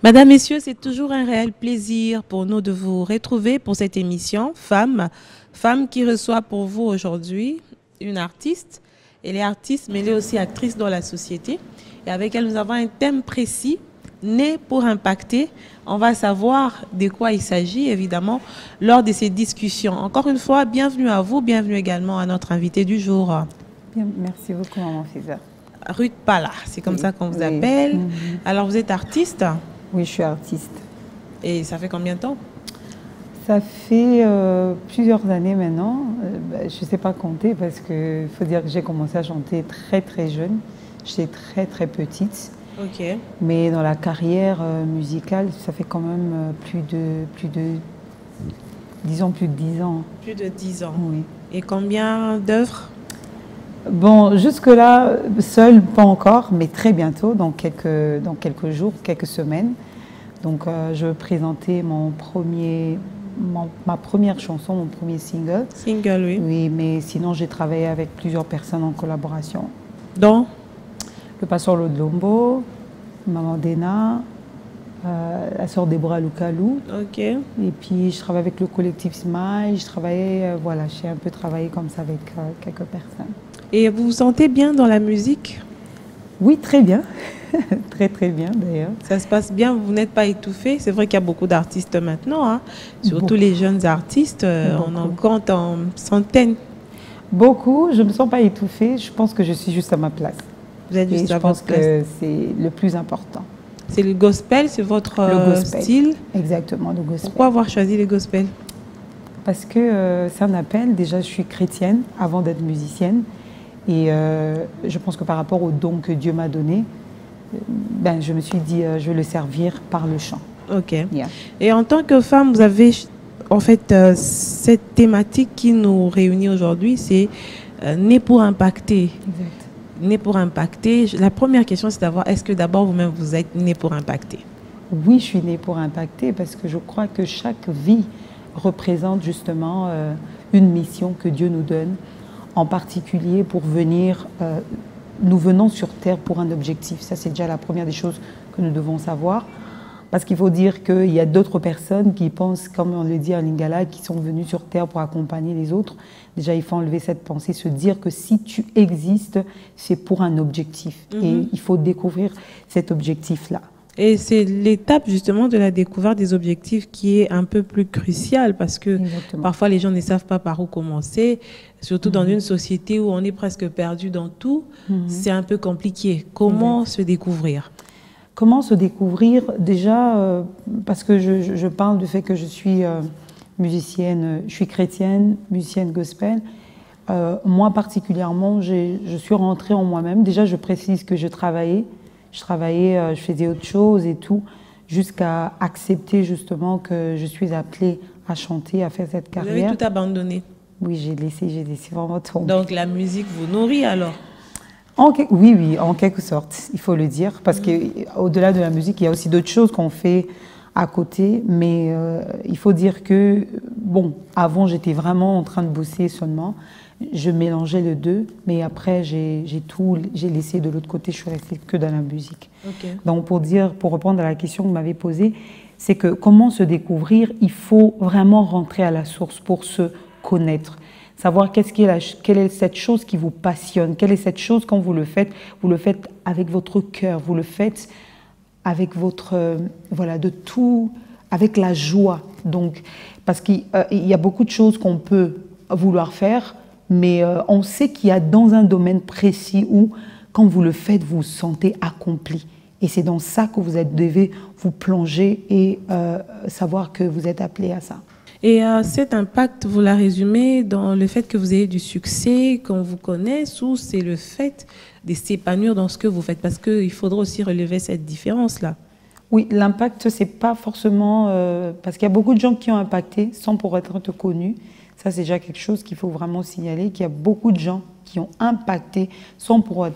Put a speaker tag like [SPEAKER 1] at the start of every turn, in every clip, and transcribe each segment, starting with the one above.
[SPEAKER 1] Madame, Messieurs, c'est toujours un réel plaisir pour nous de vous retrouver pour cette émission Femmes. Femme qui reçoit pour vous aujourd'hui une artiste. Elle est artiste, mais elle est aussi actrice dans la société. Et avec elle, nous avons un thème précis, né pour impacter. On va savoir de quoi il s'agit, évidemment, lors de ces discussions. Encore une fois, bienvenue à vous, bienvenue également à notre invité du jour.
[SPEAKER 2] Bien, merci beaucoup, Maman Fiza.
[SPEAKER 1] Ruth Pala, c'est comme ça qu'on vous appelle. Alors, vous êtes artiste?
[SPEAKER 2] Oui, je suis artiste.
[SPEAKER 1] Et ça fait combien de temps?
[SPEAKER 2] Ça fait plusieurs années maintenant. Je ne sais pas compter parce qu'il faut dire que j'ai commencé à chanter très très jeune. J'étais très très petite.
[SPEAKER 1] Ok.
[SPEAKER 2] Mais dans la carrière musicale, ça fait quand même plus de 10 ans. Plus de 10 ans. Oui.
[SPEAKER 1] Et combien d'œuvres?
[SPEAKER 2] Bon, jusque-là, seule, pas encore, mais très bientôt, dans quelques jours, quelques semaines. Donc, je vais présenter ma première chanson, mon premier single.
[SPEAKER 1] Single, oui.
[SPEAKER 2] Oui, mais sinon, j'ai travaillé avec plusieurs personnes en collaboration.
[SPEAKER 1] Dont
[SPEAKER 2] le Pastor Lodlombo, Maman Dena, la sœur Deborah Lukalou.
[SPEAKER 1] Ok.
[SPEAKER 2] Et puis, je travaille avec le collectif Smile. J'ai un peu travaillé comme ça avec quelques personnes.
[SPEAKER 1] Et vous vous sentez bien dans la musique?
[SPEAKER 2] Oui, très bien. Très, très bien d'ailleurs.
[SPEAKER 1] Ça se passe bien, vous n'êtes pas étouffé? C'est vrai qu'il y a beaucoup d'artistes maintenant, hein. Surtout les jeunes artistes, on en compte en centaines.
[SPEAKER 2] Beaucoup, je ne me sens pas étouffée, je pense que je suis juste à ma place.
[SPEAKER 1] Vous êtes juste à votre place.
[SPEAKER 2] Je pense que c'est le plus important.
[SPEAKER 1] C'est le gospel, c'est votre style?
[SPEAKER 2] Exactement, le gospel.
[SPEAKER 1] Pourquoi avoir choisi le gospel?
[SPEAKER 2] Parce que c'est un appel, déjà je suis chrétienne avant d'être musicienne. Et je pense que par rapport au don que Dieu m'a donné, je me suis dit, je vais le servir par le chant.
[SPEAKER 1] Ok. Yeah. Et en tant que femme, vous avez en fait cette thématique qui nous réunit aujourd'hui, c'est né pour impacter.
[SPEAKER 2] Exact.
[SPEAKER 1] Né pour impacter. La première question, c'est d'avoir, est-ce que d'abord vous-même vous êtes né pour impacter?
[SPEAKER 2] Oui, je suis née pour impacter parce que je crois que chaque vie représente justement une mission que Dieu nous donne. En particulier pour venir, nous venons sur Terre pour un objectif. Ça, c'est déjà la première des choses que nous devons savoir. Parce qu'il faut dire qu'il y a d'autres personnes qui pensent, comme on le dit en Lingala, qui sont venues sur Terre pour accompagner les autres. Déjà, il faut enlever cette pensée, se dire que si tu existes, c'est pour un objectif. Et il faut découvrir cet objectif-là.
[SPEAKER 1] Et c'est l'étape justement de la découverte des objectifs qui est un peu plus cruciale parce que parfois les gens ne savent pas par où commencer, surtout dans une société où on est presque perdu dans tout, c'est un peu compliqué. Comment se découvrir?
[SPEAKER 2] Comment se découvrir? Déjà, parce que je parle du fait que je suis musicienne, je suis chrétienne, musicienne gospel. Moi particulièrement, je suis rentrée en moi-même. Déjà, je précise que je travaillais, je faisais autre chose et tout, jusqu'à accepter justement que je suis appelée à chanter, à faire cette carrière.
[SPEAKER 1] Vous avez tout abandonné?
[SPEAKER 2] Oui, j'ai laissé vraiment tomber.
[SPEAKER 1] Donc la musique vous nourrit alors?
[SPEAKER 2] Oui, en quelque sorte, il faut le dire, parce qu'au-delà de la musique, il y a aussi d'autres choses qu'on fait à côté, mais il faut dire que, bon, avant j'étais vraiment en train de bosser seulement, je mélangeais les deux, mais après j'ai laissé de l'autre côté, je suis restée que dans la musique.
[SPEAKER 1] Okay.
[SPEAKER 2] Donc pour répondre à la question que vous m'avez posée, c'est que comment se découvrir, il faut vraiment rentrer à la source pour se connaître. Savoir quelle est cette chose qui vous passionne, quelle est cette chose quand vous le faites avec votre cœur, vous le faites avec votre, de tout, avec la joie. Donc, parce qu'il y a beaucoup de choses qu'on peut vouloir faire, mais on sait qu'il y a dans un domaine précis où, quand vous le faites, vous vous sentez accompli. Et c'est dans ça que vous devez vous plonger et savoir que vous êtes appelé à ça.
[SPEAKER 1] Et cet impact, vous la résumez dans le fait que vous ayez du succès, qu'on vous connaisse, ou c'est le fait de s'épanouir dans ce que vous faites? Parce qu'il faudra aussi relever cette différence-là.
[SPEAKER 2] Oui, l'impact, c'est pas forcément... parce qu'il y a beaucoup de gens qui ont impacté sans pour être connus. Ça, c'est déjà quelque chose qu'il faut vraiment signaler, qu'il y a beaucoup de gens qui ont impacté sans pour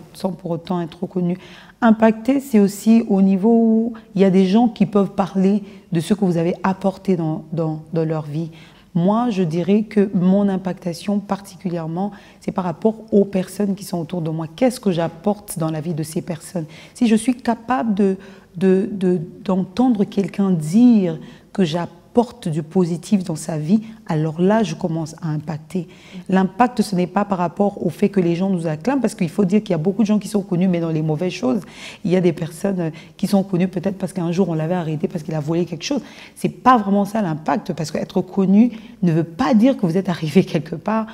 [SPEAKER 2] autant être connus. Impacter, c'est aussi au niveau où il y a des gens qui peuvent parler de ce que vous avez apporté dans leur vie. Moi, je dirais que mon impactation particulièrement, c'est par rapport aux personnes qui sont autour de moi. Qu'est-ce que j'apporte dans la vie de ces personnes? Si je suis capable d'entendre quelqu'un dire que j'apporte du positif dans sa vie, alors là, je commence à impacter. L'impact, ce n'est pas par rapport au fait que les gens nous acclament, parce qu'il faut dire qu'il y a beaucoup de gens qui sont connus, mais dans les mauvaises choses. Il y a des personnes qui sont connues peut-être parce qu'un jour, on l'avait arrêté parce qu'il a volé quelque chose. C'est pas vraiment ça l'impact, parce qu'être connu ne veut pas dire que vous êtes arrivé quelque part,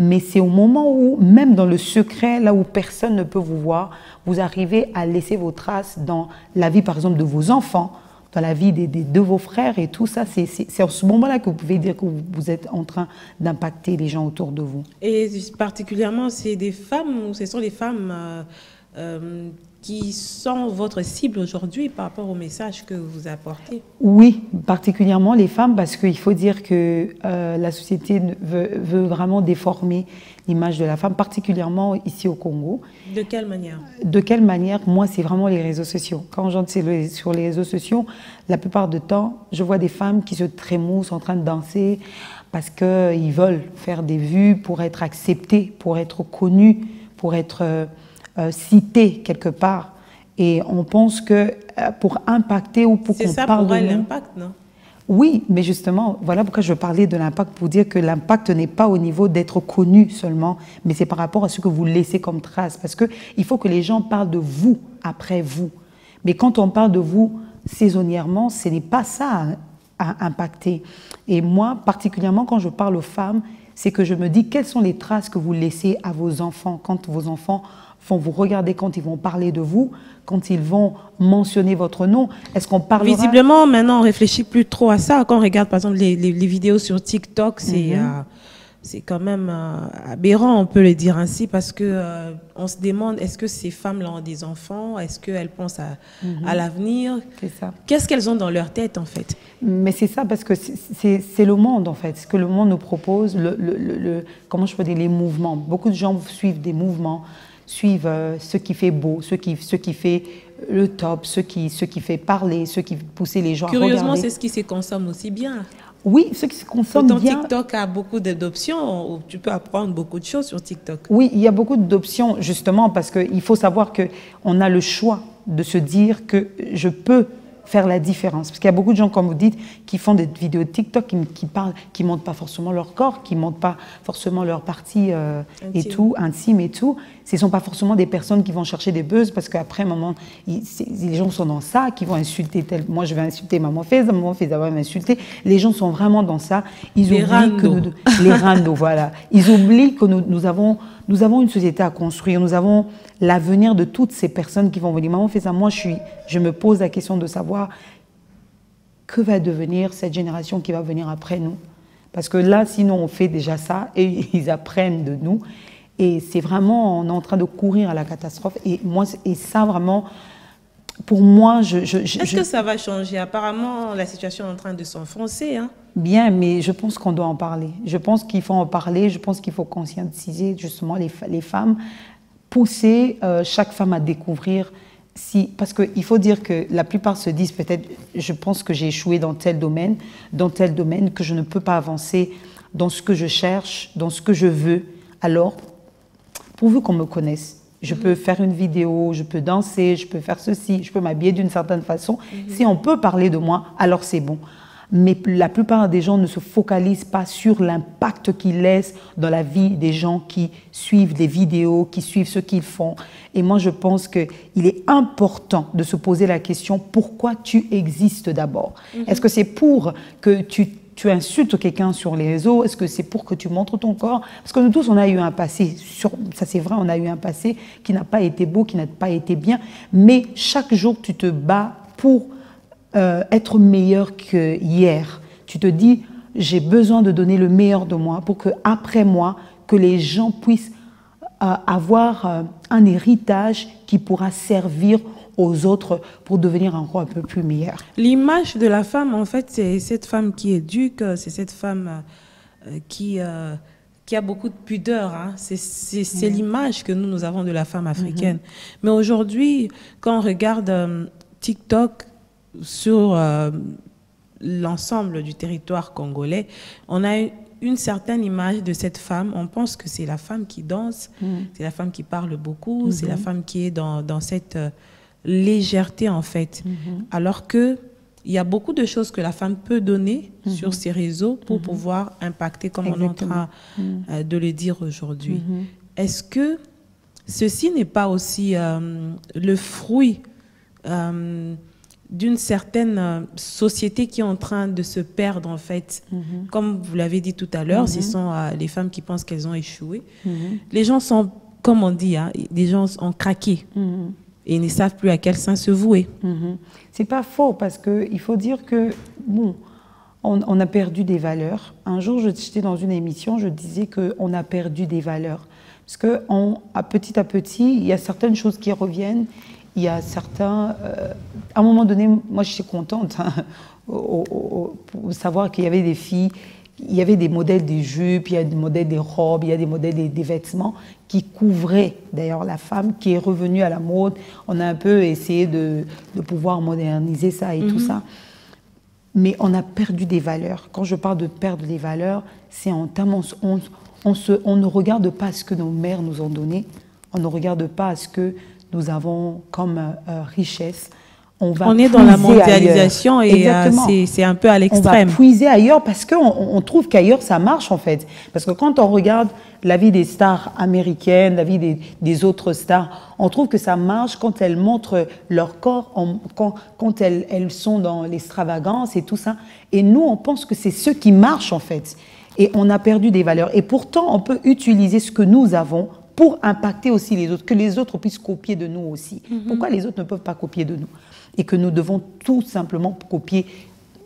[SPEAKER 2] mais c'est au moment où, même dans le secret, là où personne ne peut vous voir, vous arrivez à laisser vos traces dans la vie, par exemple, de vos enfants, dans la vie de vos frères et tout ça. C'est en ce moment-là que vous pouvez dire que vous êtes en train d'impacter les gens autour de vous.
[SPEAKER 1] Et particulièrement, c'est des femmes, ou ce sont les femmes qui sont votre cible aujourd'hui par rapport au message que vous apportez?
[SPEAKER 2] Oui, particulièrement les femmes, parce qu'il faut dire que la société veut vraiment déformer l'image de la femme, particulièrement ici au Congo.
[SPEAKER 1] De quelle manière? De
[SPEAKER 2] quelle manière? Moi, c'est vraiment les réseaux sociaux. Quand j'entre sur les réseaux sociaux, la plupart du temps, je vois des femmes qui se trémoussent en train de danser parce qu'ils veulent faire des vues pour être acceptées, pour être connues, pour être citées quelque part. Et on pense que pour impacter ou pour qu'on parle de nous... C'est ça pour elle
[SPEAKER 1] l'impact, non?
[SPEAKER 2] Oui, mais justement, voilà pourquoi je parlais de l'impact, pour dire que l'impact n'est pas au niveau d'être connu seulement, mais c'est par rapport à ce que vous laissez comme trace. Parce qu'il faut que les gens parlent de vous après vous. Mais quand on parle de vous saisonnièrement, ce n'est pas ça à impacter. Et moi, particulièrement quand je parle aux femmes, c'est que je me dis quelles sont les traces que vous laissez à vos enfants quand vos enfants vont vous regarder, quand ils vont parler de vous, quand ils vont mentionner votre nom. Est-ce qu'on parlera...
[SPEAKER 1] Visiblement, maintenant, on ne réfléchit plus trop à ça. Quand on regarde, par exemple, les vidéos sur TikTok, c'est quand même aberrant, on peut le dire ainsi, parce que on se demande, est-ce que ces femmes-là ont des enfants? Est-ce qu'elles pensent à l'avenir?
[SPEAKER 2] C'est ça.
[SPEAKER 1] Qu'est-ce qu'elles ont dans leur tête, en fait?
[SPEAKER 2] Mais c'est ça, parce que c'est le monde, en fait. Ce que le monde nous propose, comment je peux dire, les mouvements. Beaucoup de gens suivent des mouvements, suivent ce qui fait beau, ce qui fait le top, ce qui fait parler, ce qui pousse les gens à regarder.
[SPEAKER 1] Curieusement, c'est ce qui se consomme aussi bien.
[SPEAKER 2] Oui, ce qui se consomme bien.
[SPEAKER 1] Pourtant, TikTok a beaucoup d'options, où tu peux apprendre beaucoup de choses sur TikTok.
[SPEAKER 2] Oui, il y a beaucoup d'options, justement, parce qu'il faut savoir qu'on a le choix de se dire que je peux faire la différence. Parce qu'il y a beaucoup de gens, comme vous dites, qui font des vidéos TikTok, qui parlent, qui ne montrent pas forcément leur corps, qui ne montrent pas forcément leur partie et tout, intime et tout. Ce ne sont pas forcément des personnes qui vont chercher des buzz, parce qu'après un moment, les gens sont dans ça, qui vont insulter moi je vais insulter maman Feza va m'insulter. Les gens sont vraiment dans ça. Ils oublient que les randos, voilà. Ils oublient que nous avons une société à construire, nous avons l'avenir de toutes ces personnes qui vont venir. Maman Feza, moi je me pose la question de savoir que va devenir cette génération qui va venir après nous. Parce que là, sinon on fait déjà ça et ils apprennent de nous. Et c'est vraiment, on est en train de courir à la catastrophe. Et ça, vraiment, pour moi,
[SPEAKER 1] Est-ce que ça va changer? Apparemment, la situation est en train de s'enfoncer. Hein?
[SPEAKER 2] Bien, mais je pense qu'on doit en parler. Je pense qu'il faut en parler. Je pense qu'il faut conscientiser justement les femmes, pousser chaque femme à découvrir. Parce qu'il faut dire que la plupart se disent peut-être, je pense que j'ai échoué dans tel domaine, que je ne peux pas avancer dans ce que je cherche, dans ce que je veux. Alors, pourvu qu'on me connaisse, je peux faire une vidéo, je peux danser, je peux faire ceci, je peux m'habiller d'une certaine façon. Si on peut parler de moi, alors c'est bon. Mais la plupart des gens ne se focalisent pas sur l'impact qu'ils laissent dans la vie des gens qui suivent les vidéos, qui suivent ce qu'ils font. Et moi, je pense qu'il est important de se poser la question, pourquoi tu existes d'abord? Est-ce que c'est pour que tu insultes quelqu'un sur les réseaux? Est-ce que c'est pour que tu montres ton corps? Parce que nous tous, on a eu un passé, ça c'est vrai, on a eu un passé qui n'a pas été beau, qui n'a pas été bien, mais chaque jour, tu te bats pour être meilleur que hier. Tu te dis, j'ai besoin de donner le meilleur de moi pour que après moi, que les gens puissent avoir un héritage qui pourra servir aux autres pour devenir encore un peu plus meilleur.
[SPEAKER 1] L'image de la femme, en fait, c'est cette femme qui éduque, c'est cette femme qui a beaucoup de pudeur. Hein. C'est l'image que nous avons de la femme africaine. Mais aujourd'hui, quand on regarde TikTok sur l'ensemble du territoire congolais, on a une certaine image de cette femme. On pense que c'est la femme qui danse, c'est la femme qui parle beaucoup, c'est la femme qui est dans cette légèreté, en fait. Alors que il y a beaucoup de choses que la femme peut donner sur ces réseaux pour pouvoir impacter, comme on est en train de le dire aujourd'hui. Est-ce que ceci n'est pas aussi le fruit d'une certaine société qui est en train de se perdre, en fait? Comme vous l'avez dit tout à l'heure, ce sont les femmes qui pensent qu'elles ont échoué. Les gens sont, comme on dit, hein, les gens ont craqué. Et ils ne savent plus à quel sein se vouer.
[SPEAKER 2] C'est pas faux, parce qu'il faut dire que, bon, on a perdu des valeurs. Un jour, j'étais dans une émission, je disais qu'on a perdu des valeurs. Parce que petit à petit, il y a certaines choses qui reviennent. Il y a certains... à un moment donné, moi, je suis contente pour savoir qu'il y avait des filles, il y avait des modèles des jupes, il y a des modèles des robes, il y a des modèles des vêtements qui couvraient d'ailleurs la femme, qui est revenue à la mode. On a un peu essayé de pouvoir moderniser ça et tout ça. Mais on a perdu des valeurs. Quand je parle de perdre des valeurs, c'est en termes... On ne regarde pas ce que nos mères nous ont donné, on ne regarde pas ce que nous avons comme richesse. On
[SPEAKER 1] est dans la mondialisation ailleurs. Et c'est un peu à l'extrême.
[SPEAKER 2] On va puiser ailleurs parce qu'on trouve qu'ailleurs ça marche, en fait. Parce que quand on regarde la vie des stars américaines, la vie des autres stars, on trouve que ça marche quand elles montrent leur corps, quand elles sont dans l'extravagance et tout ça. Et nous, on pense que c'est ce qui marche, en fait. Et on a perdu des valeurs. Et pourtant, on peut utiliser ce que nous avons pour impacter aussi les autres, que les autres puissent copier de nous aussi. Pourquoi les autres ne peuvent pas copier de nous? Et que nous devons tout simplement copier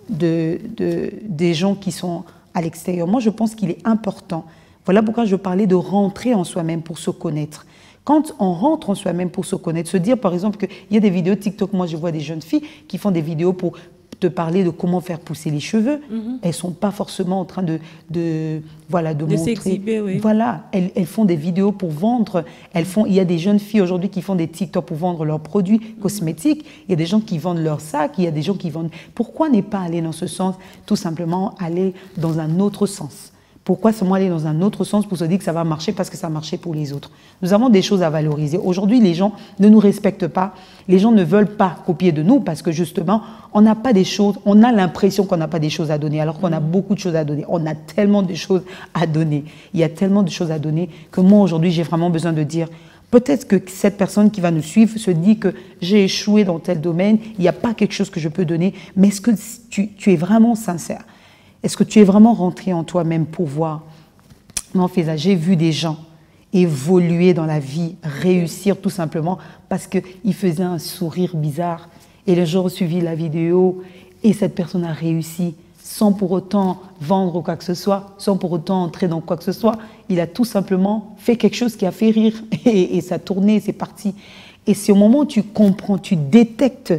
[SPEAKER 2] des gens qui sont à l'extérieur. Moi, je pense qu'il est important. Voilà pourquoi je parlais de rentrer en soi-même pour se connaître. Quand on rentre en soi-même pour se connaître, se dire par exemple qu'il y a des vidéos TikTok, moi je vois des jeunes filles qui font des vidéos pour te parler de comment faire pousser les cheveux. Elles ne sont pas forcément en train de montrer.
[SPEAKER 1] S'exhiber, oui.
[SPEAKER 2] Voilà, elles font des vidéos pour vendre. Il y a des jeunes filles aujourd'hui qui font des TikTok pour vendre leurs produits cosmétiques. Il y a des gens qui vendent leurs sacs. Il y a des gens qui vendent... Pourquoi ne pas aller dans ce sens? Tout simplement aller dans un autre sens. Pourquoi seulement aller dans un autre sens pour se dire que ça va marcher parce que ça marchait pour les autres? Nous avons des choses à valoriser. Aujourd'hui, les gens ne nous respectent pas. Les gens ne veulent pas copier de nous parce que justement, on n'a pas des choses, on a l'impression qu'on n'a pas des choses à donner alors qu'on a beaucoup de choses à donner. On a tellement de choses à donner. Il y a tellement de choses à donner que moi, aujourd'hui, j'ai vraiment besoin de dire... Peut-être que cette personne qui va nous suivre se dit que j'ai échoué dans tel domaine, il n'y a pas quelque chose que je peux donner, mais est-ce que tu es vraiment sincère? Est-ce que tu es vraiment rentré en toi-même pour voir? Non, Faiza, j'ai vu des gens évoluer dans la vie, réussir tout simplement parce qu'ils faisaient un sourire bizarre. Et le jour où suivi la vidéo, et cette personne a réussi sans pour autant vendre quoi que ce soit, sans pour autant entrer dans quoi que ce soit. Il a tout simplement fait quelque chose qui a fait rire et ça a tourné, c'est parti. Et c'est au moment où tu comprends, tu détectes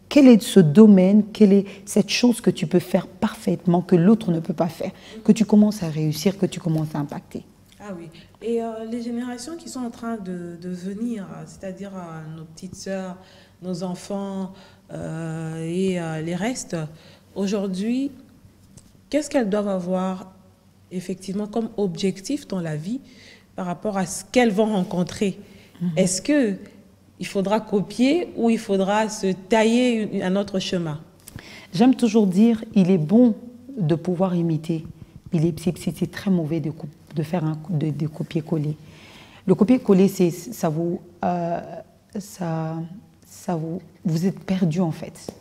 [SPEAKER 2] quel est ce domaine, quelle est cette chose que tu peux faire parfaitement, que l'autre ne peut pas faire, que tu commences à réussir, que tu commences à impacter.
[SPEAKER 1] Ah oui. Et les générations qui sont en train de venir, c'est-à-dire nos petites sœurs, nos enfants et les restes, aujourd'hui, qu'est-ce qu'elles doivent avoir effectivement comme objectif dans la vie par rapport à ce qu'elles vont rencontrer? Est-ce que il faudra copier ou il faudra se tailler un autre chemin?
[SPEAKER 2] J'aime toujours dire, il est bon de pouvoir imiter. C'est très mauvais de faire des copier-coller. Le copier-coller, vous êtes perdu en fait.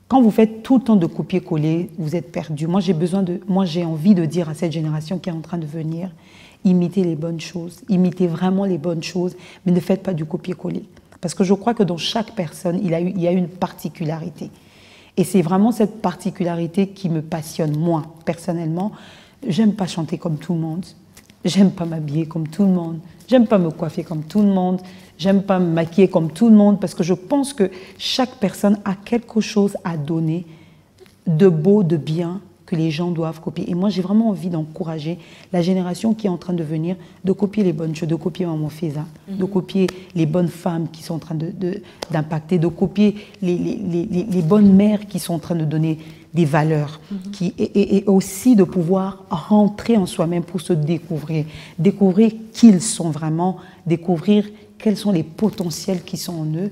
[SPEAKER 2] Quand vous faites tout le temps de copier-coller, vous êtes perdu. Moi, j'ai envie de dire à cette génération qui est en train de venir, imitez les bonnes choses, imitez vraiment les bonnes choses, mais ne faites pas du copier-coller. Parce que je crois que dans chaque personne, il y a une particularité. Et c'est vraiment cette particularité qui me passionne, moi, personnellement. J'aime pas chanter comme tout le monde. j'aime pas m'habiller comme tout le monde, j'aime pas me coiffer comme tout le monde, j'aime pas me maquiller comme tout le monde, parce que je pense que chaque personne a quelque chose à donner de beau, de bien, que les gens doivent copier. Et moi, j'ai vraiment envie d'encourager la génération qui est en train de venir, de copier les bonnes choses, de copier Maman Feza, de copier les bonnes femmes qui sont en train d'impacter, de copier les bonnes mères qui sont en train de donner des valeurs, et aussi de pouvoir rentrer en soi-même pour se découvrir, découvrir qui ils sont vraiment, découvrir quels sont les potentiels qui sont en eux,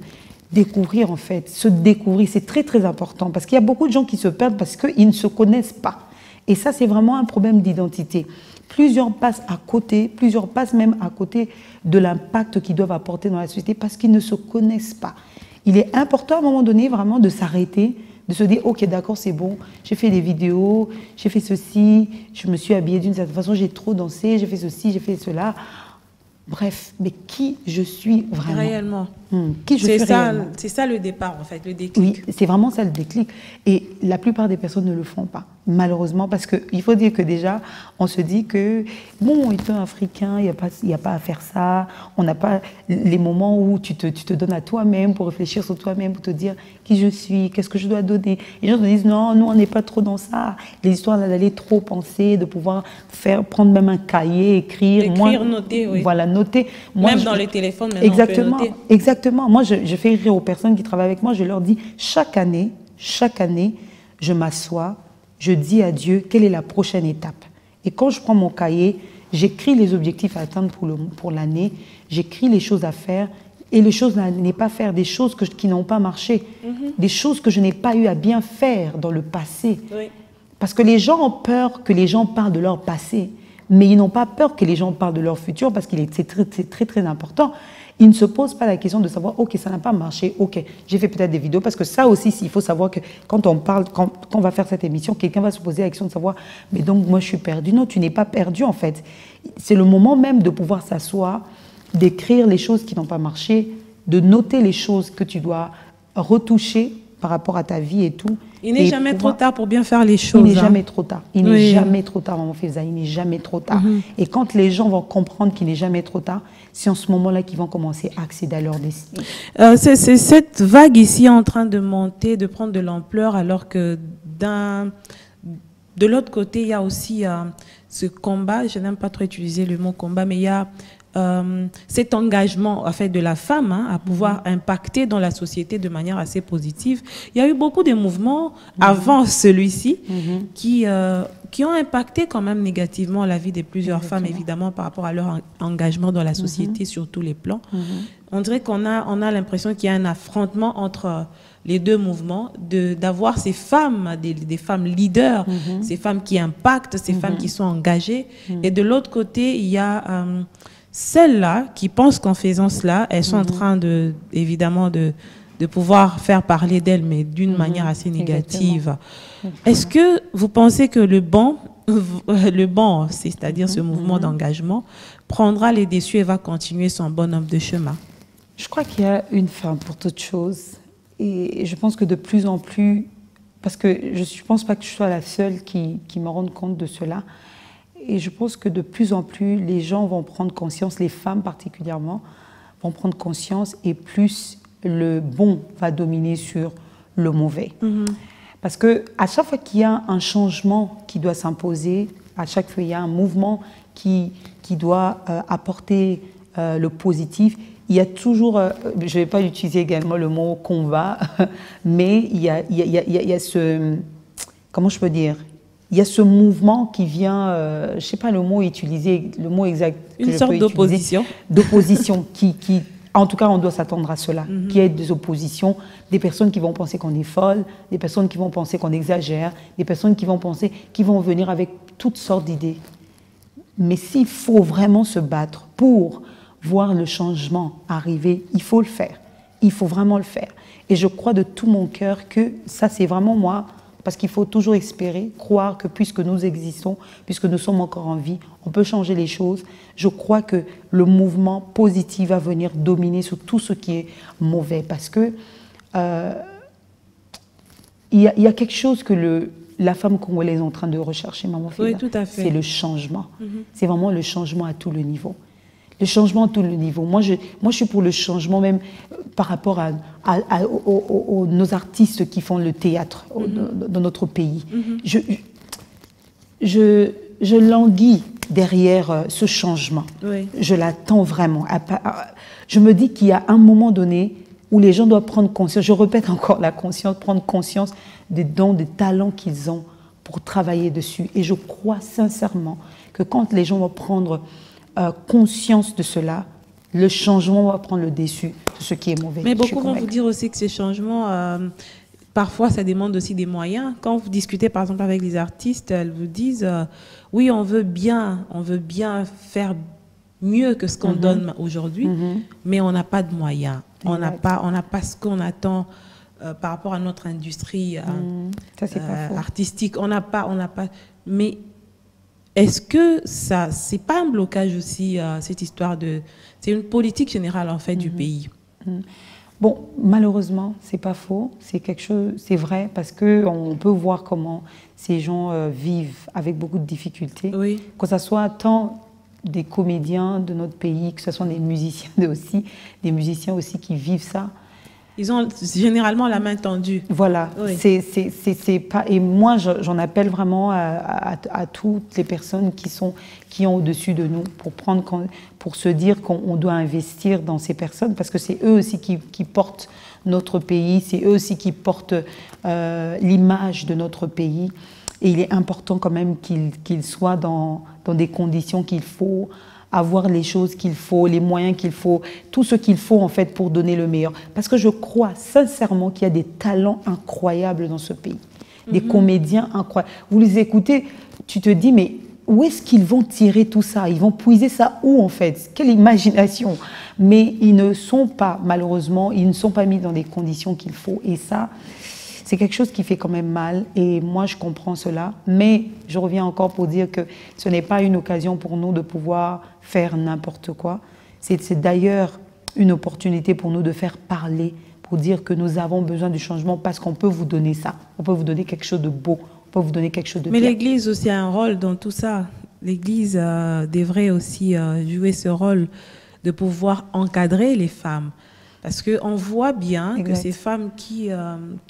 [SPEAKER 2] découvrir en fait, se découvrir, c'est très très important parce qu'il y a beaucoup de gens qui se perdent parce qu'ils ne se connaissent pas. Et ça, c'est vraiment un problème d'identité. Plusieurs passent à côté, plusieurs passent même à côté de l'impact qu'ils doivent apporter dans la société parce qu'ils ne se connaissent pas. Il est important à un moment donné vraiment de s'arrêter, de se dire « Ok, d'accord, c'est bon, j'ai fait des vidéos, j'ai fait ceci, je me suis habillée d'une certaine façon, j'ai trop dansé, j'ai fait ceci, j'ai fait cela. » Bref, mais qui je suis vraiment?
[SPEAKER 1] Réellement.
[SPEAKER 2] Qui je suis réellement?
[SPEAKER 1] C'est ça le départ, en fait, le déclic.
[SPEAKER 2] Oui, c'est vraiment ça le déclic. Et la plupart des personnes ne le font pas, malheureusement, parce qu'il faut dire que déjà, on se dit que, bon, étant africain, il n'y a pas à faire ça. On n'a pas les moments où tu te donnes à toi-même pour réfléchir sur toi-même, pour te dire qui je suis, qu'est-ce que je dois donner. Les gens te disent, non, nous, on n'est pas trop dans ça. Les histoires d'aller trop penser, de pouvoir prendre même un cahier, écrire.
[SPEAKER 1] Écrire, noter, oui.
[SPEAKER 2] Voilà, noter. Moi,
[SPEAKER 1] même dans les téléphones, maintenant,
[SPEAKER 2] exactement,
[SPEAKER 1] on peut noter.
[SPEAKER 2] Exactement. Moi, je fais rire aux personnes qui travaillent avec moi. Je leur dis, chaque année, je m'assois, je dis à Dieu quelle est la prochaine étape. Et quand je prends mon cahier, j'écris les objectifs à atteindre pour l'année, j'écris les choses à faire, et les choses à ne pas faire, des choses qui n'ont pas marché, des choses que je n'ai pas eu à bien faire dans le passé.
[SPEAKER 1] Oui.
[SPEAKER 2] Parce que les gens ont peur que les gens parlent de leur passé, mais ils n'ont pas peur que les gens parlent de leur futur, parce que c'est très, très important. Ils ne se posent pas la question de savoir, ok, ça n'a pas marché, ok, j'ai fait peut-être des vidéos, parce que ça aussi, il faut savoir que quand on va faire cette émission, quelqu'un va se poser la question de savoir, mais donc moi je suis perdu. Non, tu n'es pas perdu en fait. C'est le moment même de pouvoir s'asseoir, d'écrire les choses qui n'ont pas marché, de noter les choses que tu dois retoucher par rapport à ta vie et tout.
[SPEAKER 1] Il n'est jamais trop tard pour bien faire les choses.
[SPEAKER 2] Il n'est jamais trop tard. Il n'est jamais trop tard, Maman Feza. Il n'est jamais trop tard. Et quand les gens vont comprendre qu'il n'est jamais trop tard, c'est en ce moment-là qu'ils vont commencer à accéder à leur destinée.
[SPEAKER 1] C'est cette vague ici en train de monter, de prendre de l'ampleur, alors que de l'autre côté, il y a aussi ce combat. Je n'aime pas trop utiliser le mot combat, mais il y a cet engagement en fait, de la femme à pouvoir impacter dans la société de manière assez positive. Il y a eu beaucoup de mouvements avant celui-ci qui ont impacté quand même négativement la vie de plusieurs femmes, évidemment, par rapport à leur engagement dans la société sur tous les plans. On dirait qu'on a l'impression qu'il y a un affrontement entre les deux mouvements, d'avoir ces femmes, des femmes leaders, ces femmes qui impactent, ces femmes qui sont engagées. Et de l'autre côté, il y a celles-là qui pensent qu'en faisant cela, elles sont en train évidemment de pouvoir faire parler d'elles, mais d'une manière assez négative. Est-ce que vous pensez que le banc, c'est-à-dire ce mouvement d'engagement, prendra les déçus et va continuer son bonhomme de chemin?
[SPEAKER 2] Je crois qu'il y a une fin pour toute chose. Et je pense que de plus en plus, parce que je ne pense pas que je sois la seule qui me rende compte de cela, et je pense que de plus en plus, les gens vont prendre conscience, les femmes particulièrement, vont prendre conscience et plus le bon va dominer sur le mauvais. Parce qu'à chaque fois qu'il y a un changement qui doit s'imposer, à chaque fois qu'il y a un mouvement qui doit apporter le positif, il y a toujours, je ne vais pas utiliser également le mot combat, mais il y a ce, comment je peux dire, il y a ce mouvement qui vient, je ne sais pas le mot utilisé, le mot exact.
[SPEAKER 1] Une sorte d'opposition.
[SPEAKER 2] D'opposition qui, en tout cas, on doit s'attendre à cela, qu'il y ait des oppositions, des personnes qui vont penser qu'on est folle, des personnes qui vont penser qu'on exagère, des personnes qui vont penser, qui vont venir avec toutes sortes d'idées. Mais s'il faut vraiment se battre pour voir le changement arriver, il faut le faire. Il faut vraiment le faire. Et je crois de tout mon cœur que ça, c'est vraiment moi, parce qu'il faut toujours espérer, croire que puisque nous existons, puisque nous sommes encore en vie, on peut changer les choses. Je crois que le mouvement positif va venir dominer sur tout ce qui est mauvais. Parce que il y a quelque chose que la femme congolaise est en train de rechercher, maman Fida.
[SPEAKER 1] Oui, tout à fait.
[SPEAKER 2] C'est le changement. C'est vraiment le changement à tout le niveau. Le changement à tout le niveau. Moi, je suis pour le changement même par rapport à nos artistes qui font le théâtre dans notre pays. Je languis derrière ce changement.
[SPEAKER 1] Oui.
[SPEAKER 2] Je l'attends vraiment. Je me dis qu'il y a un moment donné où les gens doivent prendre conscience, je répète encore prendre conscience des dons, des talents qu'ils ont pour travailler dessus. Et je crois sincèrement que quand les gens vont prendre conscience de cela, le changement va prendre le dessus de ce qui est mauvais.
[SPEAKER 1] Mais beaucoup vont vous dire aussi que ces changements, parfois, ça demande aussi des moyens. Quand vous discutez, par exemple, avec les artistes, elles vous disent oui, on veut bien faire mieux que ce qu'on donne aujourd'hui, mais on n'a pas de moyens. On n'a pas ce qu'on attend par rapport à notre industrie
[SPEAKER 2] ça, c'est pas faux.
[SPEAKER 1] artistique. On n'a pas. Mais est-ce que ça, c'est pas un blocage aussi, cette histoire de... C'est une politique générale, en fait, du pays.
[SPEAKER 2] Bon, malheureusement, c'est pas faux. C'est quelque chose, c'est vrai, parce qu'on peut voir comment ces gens vivent avec beaucoup de difficultés.
[SPEAKER 1] Oui.
[SPEAKER 2] Que ce soit tant des comédiens de notre pays, que ce soit des musiciens aussi qui vivent ça.
[SPEAKER 1] Ils ont généralement la main tendue.
[SPEAKER 2] Voilà,
[SPEAKER 1] Oui.
[SPEAKER 2] c'est pas. Et moi, j'en appelle vraiment à toutes les personnes qui ont au-dessus de nous pour se dire qu'on doit investir dans ces personnes, parce que c'est eux aussi qui portent notre pays, c'est eux aussi qui portent l'image de notre pays. Et il est important quand même qu'ils soient dans des conditions qu'il faut, avoir les choses qu'il faut, les moyens qu'il faut, tout ce qu'il faut en fait pour donner le meilleur. Parce que je crois sincèrement qu'il y a des talents incroyables dans ce pays, des comédiens incroyables. Vous les écoutez, tu te dis mais où est-ce qu'ils vont tirer tout ça? Ils vont puiser ça où en fait? Quelle imagination! Mais ils ne sont pas, malheureusement, ils ne sont pas mis dans des conditions qu'il faut. Et ça, c'est quelque chose qui fait quand même mal, et moi je comprends cela, mais je reviens encore pour dire que ce n'est pas une occasion pour nous de pouvoir faire n'importe quoi. C'est d'ailleurs une opportunité pour nous de faire parler, pour dire que nous avons besoin du changement, parce qu'on peut vous donner ça, on peut vous donner quelque chose de beau, on peut vous donner quelque chose de bien.
[SPEAKER 1] Mais l'Église aussi a un rôle dans tout ça. L'Église devrait aussi jouer ce rôle de pouvoir encadrer les femmes. Parce qu'on voit bien que ces femmes qui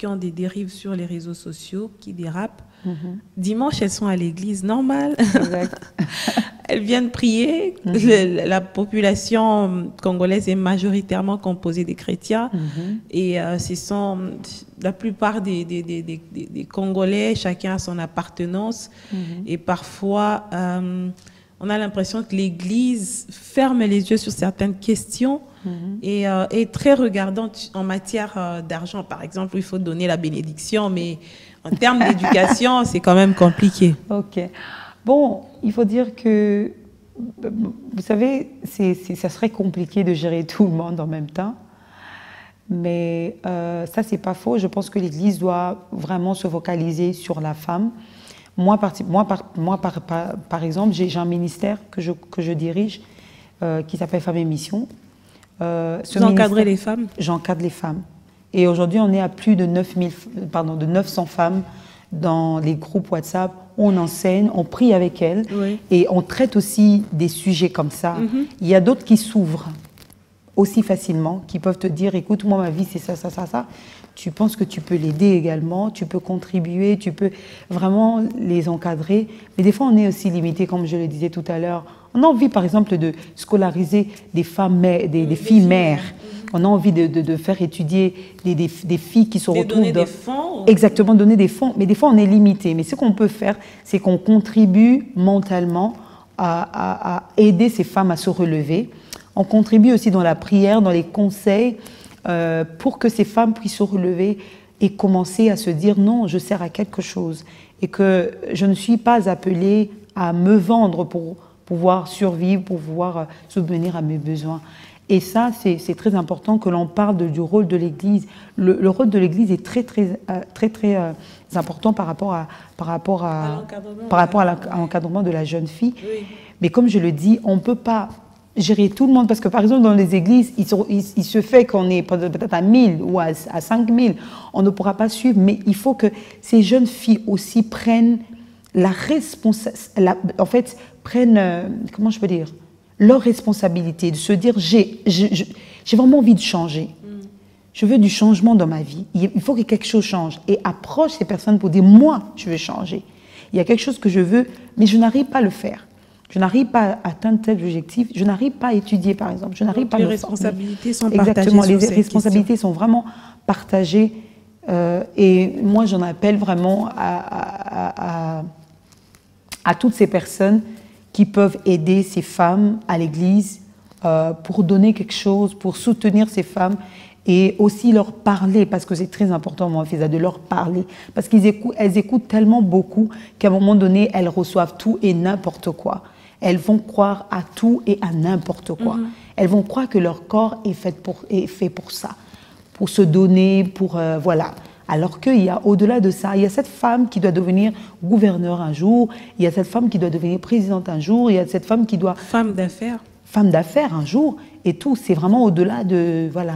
[SPEAKER 1] ont des dérives sur les réseaux sociaux, qui dérapent, dimanche, elles sont à l'église normale. Elles viennent prier. La population congolaise est majoritairement composée des chrétiens. Et ce sont la plupart des Congolais, chacun a son appartenance. Et parfois, on a l'impression que l'Église ferme les yeux sur certaines questions et est très regardante en matière d'argent. Par exemple, il faut donner la bénédiction, mais en termes d'éducation, c'est quand même compliqué.
[SPEAKER 2] Ok. Bon, il faut dire que, vous savez, ça serait compliqué de gérer tout le monde en même temps. Mais ça, c'est pas faux. Je pense que l'Église doit vraiment se focaliser sur la femme. Moi, par exemple, j'ai un ministère que je dirige qui s'appelle Femmes et Mission.
[SPEAKER 1] Vous encadrez les femmes?
[SPEAKER 2] J'encadre les femmes. Et aujourd'hui, on est à plus de 900 femmes dans les groupes WhatsApp. On enseigne, on prie avec elles et on traite aussi des sujets comme ça. Il y a d'autres qui s'ouvrent aussi facilement, qui peuvent te dire, écoute, moi, ma vie, c'est ça, ça, ça, ça. Tu penses que tu peux l'aider également, tu peux contribuer, tu peux vraiment les encadrer. Mais des fois, on est aussi limité, comme je le disais tout à l'heure. On a envie, par exemple, de scolariser des femmes, des filles mères. On a envie de faire étudier des filles qui se retrouvent...
[SPEAKER 1] Donner des fonds.
[SPEAKER 2] Exactement, donner des fonds. Mais des fois, on est limité. Mais ce qu'on peut faire, c'est qu'on contribue mentalement à aider ces femmes à se relever. On contribue aussi dans la prière, dans les conseils, pour que ces femmes puissent se relever et commencer à se dire non, je sers à quelque chose et que je ne suis pas appelée à me vendre pour pouvoir survivre, pour pouvoir subvenir à mes besoins. Et ça, c'est très important que l'on parle du rôle de l'Église. Le rôle de l'Église est très important par rapport à l'encadrement de la jeune fille. Oui. Mais comme je le dis, on ne peut pas gérer tout le monde. Parce que, par exemple, dans les églises, il se fait qu'on est peut-être à 1000 ou à 5000. On ne pourra pas suivre, mais il faut que ces jeunes filles aussi prennent la responsabilité, en fait, comment je peux dire, leur responsabilité, de se dire, j'ai vraiment envie de changer. Je veux du changement dans ma vie. Il faut que quelque chose change. Et approche ces personnes pour dire, moi, je veux changer. Il y a quelque chose que je veux, mais je n'arrive pas à le faire. Je n'arrive pas à atteindre tel objectif. Je n'arrive pas à étudier, par exemple. Je n'arrive pas à
[SPEAKER 1] les
[SPEAKER 2] le
[SPEAKER 1] responsabilités sont
[SPEAKER 2] Exactement,
[SPEAKER 1] partagées.
[SPEAKER 2] les responsabilités sont vraiment partagées. Et moi, j'en appelle vraiment à toutes ces personnes qui peuvent aider ces femmes à l'église pour donner quelque chose, pour soutenir ces femmes et aussi leur parler, parce que c'est très important, moi, Fiza, de leur parler. Parce qu'elles écoutent tellement beaucoup qu'à un moment donné, elles reçoivent tout et n'importe quoi. Elles vont croire à tout et à n'importe quoi. Elles vont croire que leur corps est fait pour ça, pour se donner, pour... voilà. Alors qu'il y a au-delà de ça, il y a cette femme qui doit devenir gouverneure un jour, il y a cette femme qui doit devenir présidente un jour, il y a cette femme qui doit...
[SPEAKER 1] Femme d'affaires.
[SPEAKER 2] Femme d'affaires un jour, et tout. C'est vraiment au-delà de... Voilà.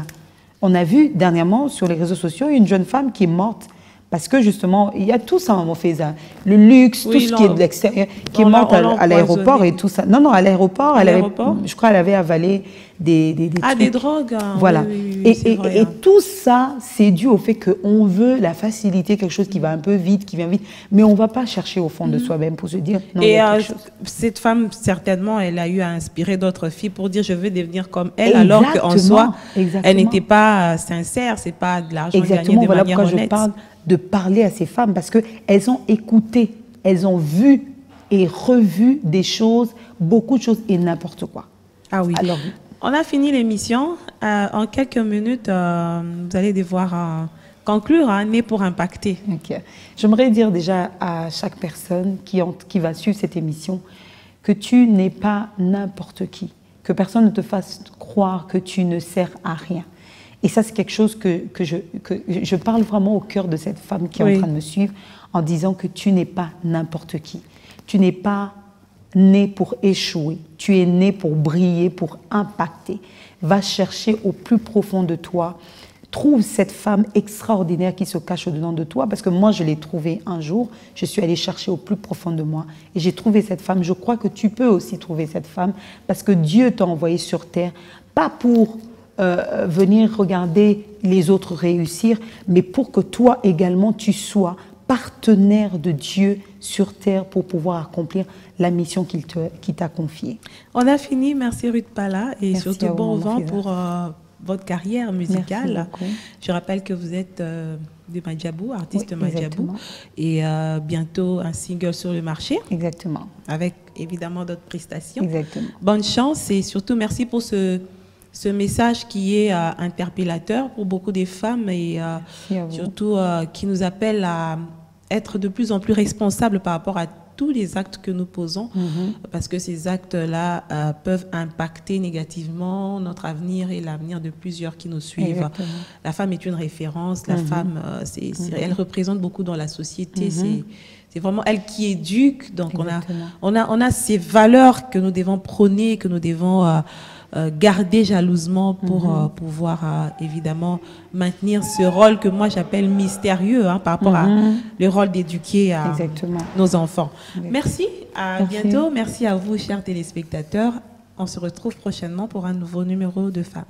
[SPEAKER 2] On a vu dernièrement sur les réseaux sociaux une jeune femme qui est morte parce que justement, il y a tout ça, on fait ça. Le luxe, oui, tout ce qui est de l'extérieur, qui est morte à l'aéroport et tout ça. Non, à l'aéroport, je crois qu'elle avait avalé des trucs.
[SPEAKER 1] Des drogues.
[SPEAKER 2] Voilà.
[SPEAKER 1] Oui,
[SPEAKER 2] et tout ça, c'est dû au fait qu'on veut la facilité, quelque chose qui va un peu vite, qui vient vite, mais on ne va pas chercher au fond de soi-même pour se dire, non, il y a quelque chose.
[SPEAKER 1] Cette femme, certainement, elle a eu à inspirer d'autres filles pour dire, je veux devenir comme elle, alors qu'en soi, elle n'était pas sincère, c'est pas de l'argent gagné de
[SPEAKER 2] voilà
[SPEAKER 1] manière honnête.
[SPEAKER 2] Je parle de parler à ces femmes, parce qu'elles ont écouté, elles ont vu et revu des choses, beaucoup de choses et n'importe quoi.
[SPEAKER 1] Ah oui. Alors, on a fini l'émission. En quelques minutes, vous allez devoir conclure, né pour impacter.
[SPEAKER 2] Okay. J'aimerais dire déjà à chaque personne qui va suivre cette émission que tu n'es pas n'importe qui, que personne ne te fasse croire que tu ne sers à rien. Et ça, c'est quelque chose que je parle vraiment au cœur de cette femme qui est en train de me suivre en disant que tu n'es pas n'importe qui. Tu n'es pas né pour échouer. Tu es né pour briller, pour impacter. Va chercher au plus profond de toi. Trouve cette femme extraordinaire qui se cache au-dedans de toi, parce que moi, je l'ai trouvée un jour. Je suis allée chercher au plus profond de moi et j'ai trouvé cette femme. Je crois que tu peux aussi trouver cette femme parce que Dieu t'a envoyé sur terre, pas pour venir regarder les autres réussir, mais pour que toi également, tu sois partenaire de Dieu sur terre pour pouvoir accomplir la mission qu'il t'a confiée.
[SPEAKER 1] On a fini. Merci Ruth Pala et
[SPEAKER 2] merci
[SPEAKER 1] surtout bon vent pour votre carrière musicale. Je rappelle que vous êtes de Madjabou, artiste Madjabou, et bientôt un single sur le marché.
[SPEAKER 2] Exactement.
[SPEAKER 1] Avec évidemment d'autres prestations.
[SPEAKER 2] Exactement.
[SPEAKER 1] Bonne chance et surtout merci pour ce message qui est interpellateur pour beaucoup de femmes et surtout qui nous appelle à être de plus en plus responsables par rapport à tous les actes que nous posons, parce que ces actes-là peuvent impacter négativement notre avenir et l'avenir de plusieurs qui nous suivent. Exactement. La femme est une référence, la femme, elle représente beaucoup dans la société, c'est vraiment elle qui éduque, donc on a ces valeurs que nous devons prôner, que nous devons garder jalousement pour pouvoir évidemment maintenir ce rôle que moi j'appelle mystérieux par rapport à le rôle d'éduquer nos enfants. Merci, à bientôt. Merci à vous, chers téléspectateurs. On se retrouve prochainement pour un nouveau numéro de Femmes.